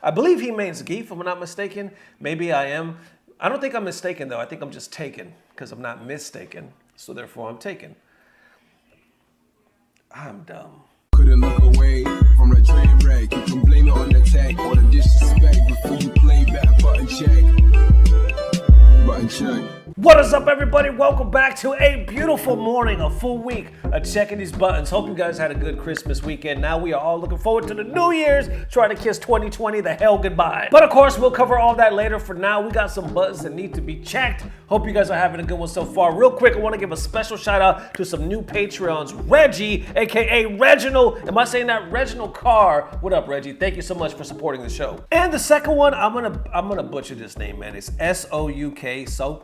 I believe he means geef, if I'm not mistaken. Maybe I am. I don't think I'm mistaken, though. I think I'm just taken because I'm not mistaken. So therefore, I'm taken. I'm dumb. Couldn't look away from the train wreck. You can blame it on the tech or the disrespect before you play back. Button check. Button check. What is up, everybody? Welcome back to a beautiful morning, a full week of checking these buttons. Hope you guys had a good Christmas weekend. Now we are all looking forward to the New Year's, trying to kiss 2020 the hell goodbye. But of course, we'll cover all that later. For now, we got some buttons that need to be checked. Hope you guys are having a good one so far. Real quick, I want to give a special shout out to some new Patreons. Reggie, aka Reginald. Am I saying that? Reginald Carr. What up, Reggie? Thank you so much for supporting the show. And the second one, I'm gonna butcher this name, man. It's S-O-U-K. So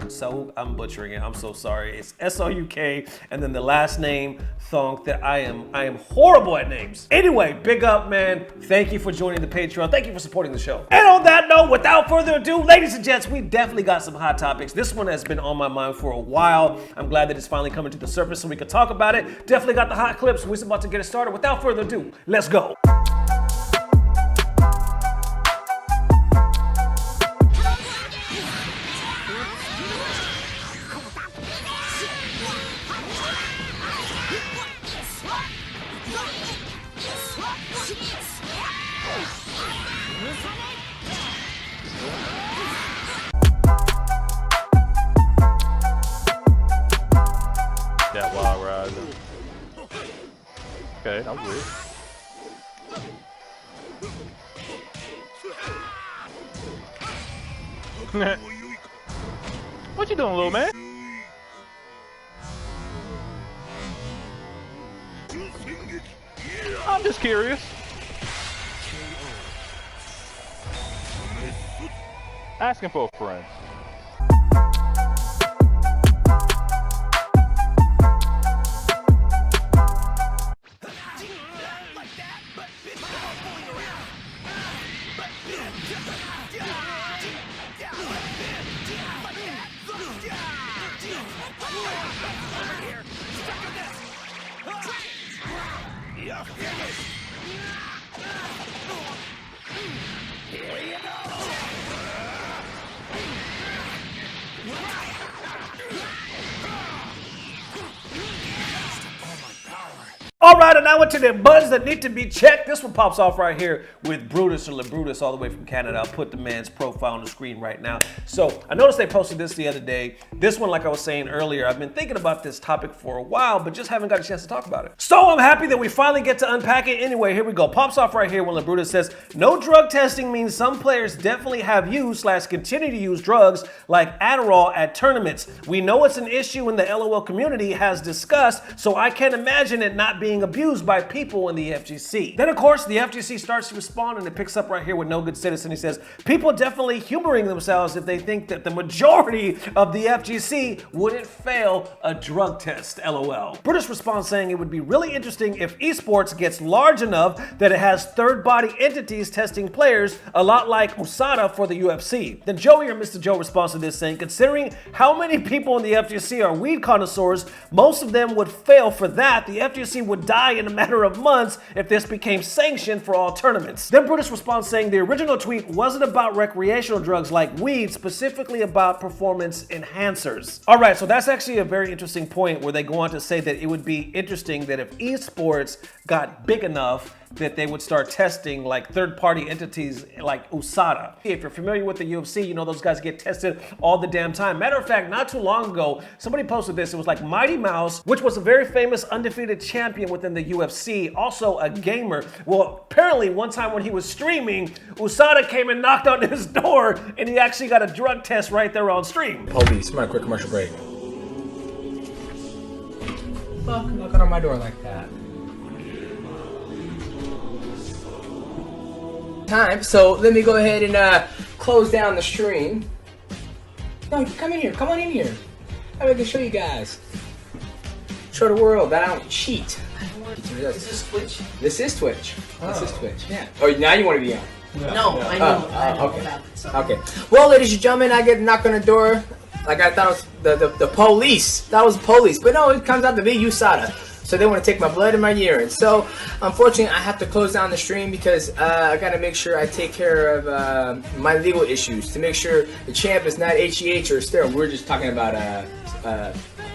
I'm butchering it. I'm so sorry. It's S-O-U-K, and then the last name, Thonk. That I am horrible at names. Anyway, big up, man. Thank you for joining the Patreon. Thank you for supporting the show. And on that note, without further ado, ladies and gents, we definitely got some hot topics. This one has been on my mind for a while. I'm glad that it's finally coming to the surface so we can talk about it. Definitely got the hot clips. We're about to get it started. Without further ado, let's go. That wild ride. Okay, that was weird. What you doing, little man? I'm just curious. Asking for a friend. All right, and now into the buttons that need to be checked. This one pops off right here with Brutus or LeBrutus all the way from Canada. I'll put the man's profile on the screen right now. So I noticed they posted this the other day. This one, like I was saying earlier, I've been thinking about this topic for a while, but just haven't got a chance to talk about it. So I'm happy that we finally get to unpack it. Anyway, here we go. Pops off right here when LeBrutus says, no drug testing means some players definitely have used / continue to use drugs like adderall at tournaments. We know it's an issue in the LOL community has discussed, so I can't imagine it not being abused by people in the FGC. Then of course the FGC starts to respond, and it picks up right here with No Good Citizen. He says, people definitely humoring themselves if they think that the majority of the FGC wouldn't fail a drug test, LOL. British responds saying it would be really interesting if esports gets large enough that it has third body entities testing players, a lot like USADA for the UFC. Then Joey or Mr. Joe responds to this saying, considering how many people in the FGC are weed connoisseurs, most of them would fail for that. The FGC would die in a matter of months if this became sanctioned for all tournaments. Then Brutus responds saying the original tweet wasn't about recreational drugs like weed, specifically about performance enhancers. All right, so that's actually a very interesting point where they go on to say that it would be interesting that if esports got big enough that they would start testing like third-party entities like USADA. If you're familiar with the UFC, you know those guys get tested all the damn time. Matter of fact, not too long ago, somebody posted this. It was like Mighty Mouse, which was a very famous undefeated champion within the UFC, also a gamer. Well, apparently one time when he was streaming, USADA came and knocked on his door, and he actually got a drug test right there on stream. Police, come on, quick commercial break. Fuck, knocking on my door like that. Time, so let me go ahead and close down the stream. No, come in here, come on in here. I can show you guys. Show the world that I don't cheat. Is this Twitch? This is Twitch. Oh. This is Twitch, yeah. Oh, now you want to be on? No, I know okay. about it. So. Okay. Well, ladies and gentlemen, I get a knock on the door. Like I thought it was the police. That was police. But no, it comes out to be USADA. So So they want to take my blood and my urine. So unfortunately, I have to close down the stream because I got to make sure I take care of my legal issues to make sure the champ is not HGH or steroid. We're just talking about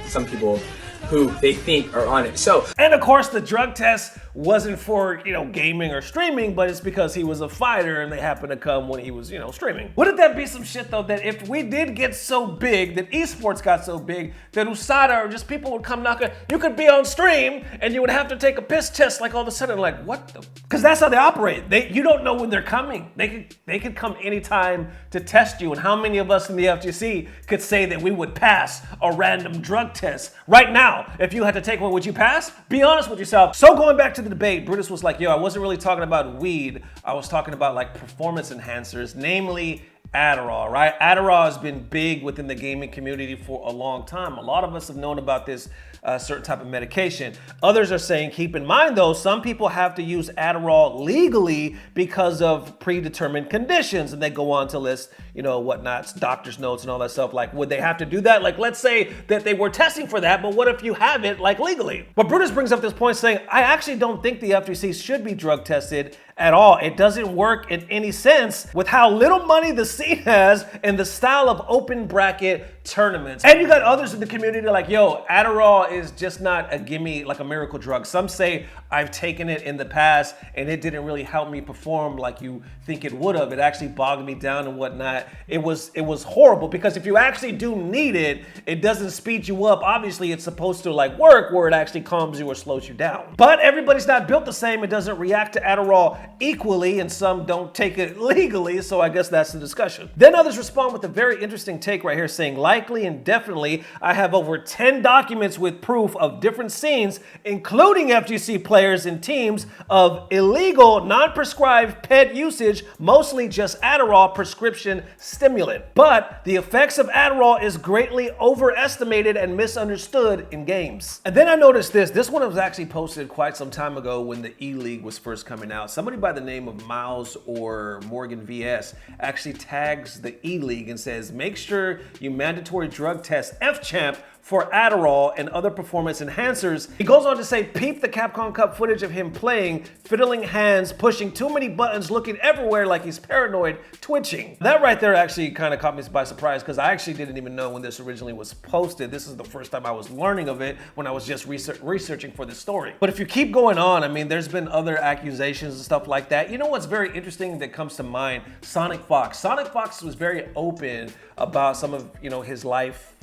some people who they think are on it. So, and of course, the drug test wasn't for, you know, gaming or streaming, but it's because he was a fighter and they happened to come when he was, you know, streaming. Wouldn't that be some shit though, that if we did get so big, that esports got so big, that USADA or just people would come knocking, you could be on stream and you would have to take a piss test, like all of a sudden, like what the? Because that's how they operate. You don't know when they're coming. They could come anytime to test you. And how many of us in the FGC could say that we would pass a random drug test right now? If you had to take one, would you pass? Be honest with yourself. So going back to the debate, Brutus was like, yo, I wasn't really talking about weed. I was talking about like performance enhancers, namely adderall, right? Adderall has been big within the gaming community for a long time. A lot of us have known about this certain type of medication. Others are saying, keep in mind though, some people have to use Adderall legally because of predetermined conditions, and they go on to list, you know, whatnots, doctor's notes and all that stuff. Like, would they have to do that? Like, let's say that they were testing for that, but what if you have it like legally? But Brutus brings up this point saying, I actually don't think the FGC should be drug tested at all. It doesn't work in any sense with how little money the scene has and the style of open bracket tournaments. And you got others in the community like, yo, Adderall is just not a gimme, like a miracle drug. Some say I've taken it in the past and it didn't really help me perform like you think it would have. It actually bogged me down and whatnot. It was horrible because if you actually do need it, it doesn't speed you up. Obviously, it's supposed to like work where it actually calms you or slows you down. But everybody's not built the same. It doesn't react to Adderall equally, and some don't take it legally, so I guess that's the discussion. Then others respond with a very interesting take right here saying, likely and definitely, I have over 10 documents with proof of different scenes, including FGC players and teams, of illegal, non-prescribed PED usage, mostly just Adderall prescription stimulant. But the effects of Adderall is greatly overestimated and misunderstood in games. And then I noticed this one was actually posted quite some time ago when the E-League was first coming out. Somebody by the name of Miles or Morgan VS actually tags the E-League and says, make sure you mandatory drug test F-Champ for Adderall and other performance enhancers. He goes on to say, peep the Capcom Cup footage of him playing, fiddling hands, pushing too many buttons, looking everywhere like he's paranoid, twitching. That right there actually kind of caught me by surprise because I actually didn't even know when this originally was posted. This is the first time I was learning of it when I was just researching for this story. But if you keep going on, I mean, there's been other accusations and stuff like that. You know what's very interesting that comes to mind? Sonic Fox. Sonic Fox was very open about some of, you know, his life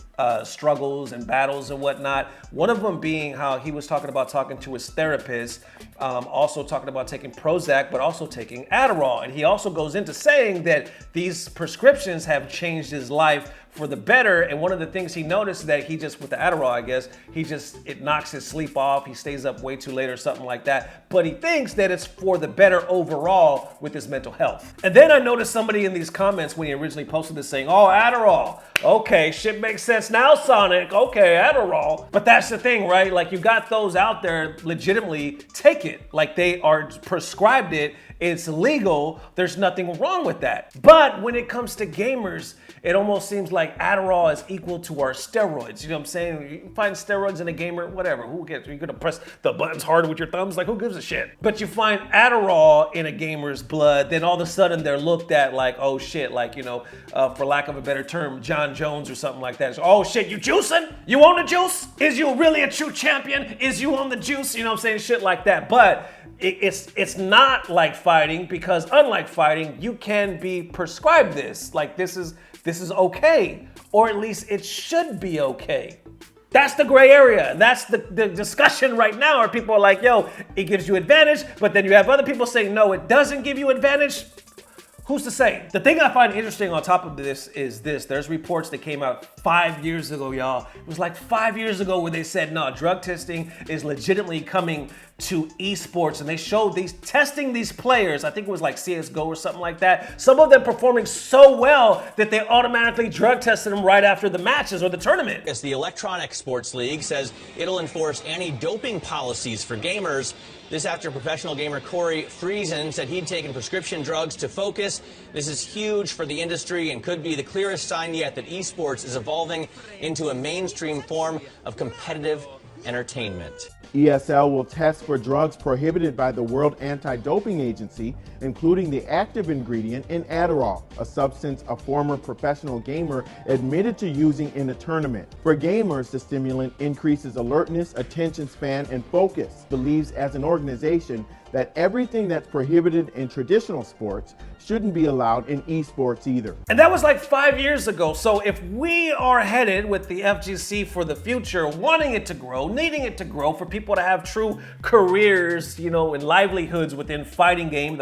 struggles and battles and whatnot. One of them being how he was talking to his therapist, also talking about taking Prozac, but also taking Adderall. And he also goes into saying that these prescriptions have changed his life for the better. And one of the things he noticed that he just, with the Adderall, I guess, it knocks his sleep off. He stays up way too late or something like that. But he thinks that it's for the better overall with his mental health. And then I noticed somebody in these comments when he originally posted this saying, oh, Adderall. Okay, shit makes sense now, Sonic. Okay, Adderall. But that's the thing, right? Like, you got those out there legitimately take it. Like, they are prescribed it. It's legal. There's nothing wrong with that. But when it comes to gamers, it almost seems like Adderall is equal to our steroids. You know what I'm saying? You find steroids in a gamer, whatever. Who cares? You're gonna press the buttons harder with your thumbs? Like, who gives a shit? But you find Adderall in a gamer's blood, then all of a sudden they're looked at like, oh shit, like, you know, for lack of a better term, John Jones or something like that. So, oh shit, you juicing? You on the juice? Is you really a true champion? Is you on the juice? You know what I'm saying? Shit like that. But it's not like fighting, because unlike fighting, you can be prescribed this. Like, this is okay, or at least it should be okay. That's the gray area. That's the discussion right now, where people are like, yo, it gives you advantage, but then you have other people saying, no, it doesn't give you advantage. Who's to say? The thing I find interesting on top of this is this. There's reports that came out 5 years ago, y'all. It was like 5 years ago where they said, no, drug testing is legitimately coming to esports. And they showed testing these players, I think it was like CSGO or something like that. Some of them performing so well that they automatically drug tested them right after the matches or the tournament. Yes, the Electronic Sports League says it'll enforce anti-doping policies for gamers. This after professional gamer Corey Friesen said he'd taken prescription drugs to focus. This is huge for the industry and could be the clearest sign yet that esports is evolving into a mainstream form of competitive entertainment. ESL will test for drugs prohibited by the World Anti-Doping Agency, including the active ingredient in adderall, a substance a former professional gamer admitted to using in a tournament. For gamers, the stimulant increases alertness, attention span, and focus. Believes as an organization that everything that's prohibited in traditional sports shouldn't be allowed in esports either. And that was like 5 years ago. So if we are headed with the FGC for the future, wanting it to grow, needing it to grow for people to have true careers, you know, and livelihoods within the fighting game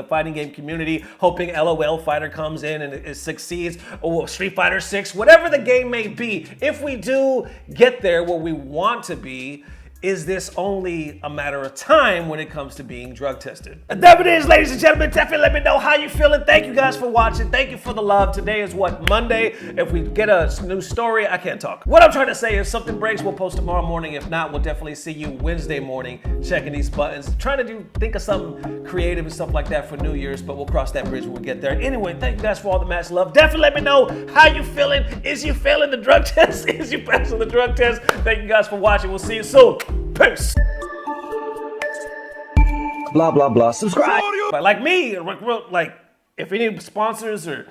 community, hoping LOL Fighter comes in and it succeeds, or Street Fighter 6, whatever the game may be, if we do get there where we want to be, is this only a matter of time when it comes to being drug tested? And there it is, ladies and gentlemen. Definitely let me know how you feeling. Thank you guys for watching. Thank you for the love. Today is what, Monday? If we get a new story, I can't talk. What I'm trying to say is something breaks, we'll post tomorrow morning. If not, we'll definitely see you Wednesday morning checking these buttons. Trying to think of something creative and stuff like that for New Year's, but we'll cross that bridge when we get there. Anyway, thank you guys for all the match love. Definitely let me know how you feeling. Is you failing the drug test? Is you passing the drug test? Thank you guys for watching. We'll see you soon. Peace. Blah, blah, blah. Subscribe. But like me, like if any sponsors or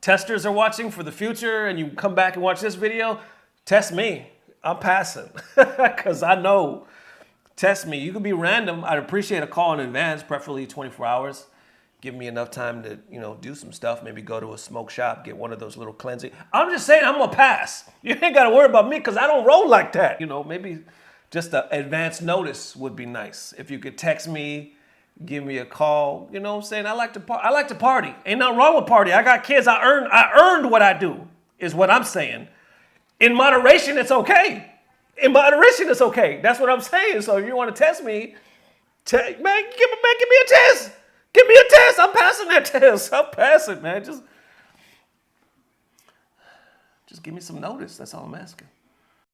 testers are watching for the future and you come back and watch this video, test me. I'm passing. Because I know. Test me. You can be random. I'd appreciate a call in advance, preferably 24 hours. Give me enough time to, you know, do some stuff. Maybe go to a smoke shop, get one of those little cleansing. I'm just saying I'm going to pass. You ain't got to worry about me because I don't roll like that. You know, maybe just an advance notice would be nice. If you could text me, give me a call. You know what I'm saying? I like to party. Ain't nothing wrong with party. I got kids. I earned what I do, is what I'm saying. In moderation, it's okay. In moderation, it's okay. That's what I'm saying. So if you want to test me, man, give me a test. Give me a test. I'm passing that test. I'm passing, man. Just give me some notice. That's all I'm asking.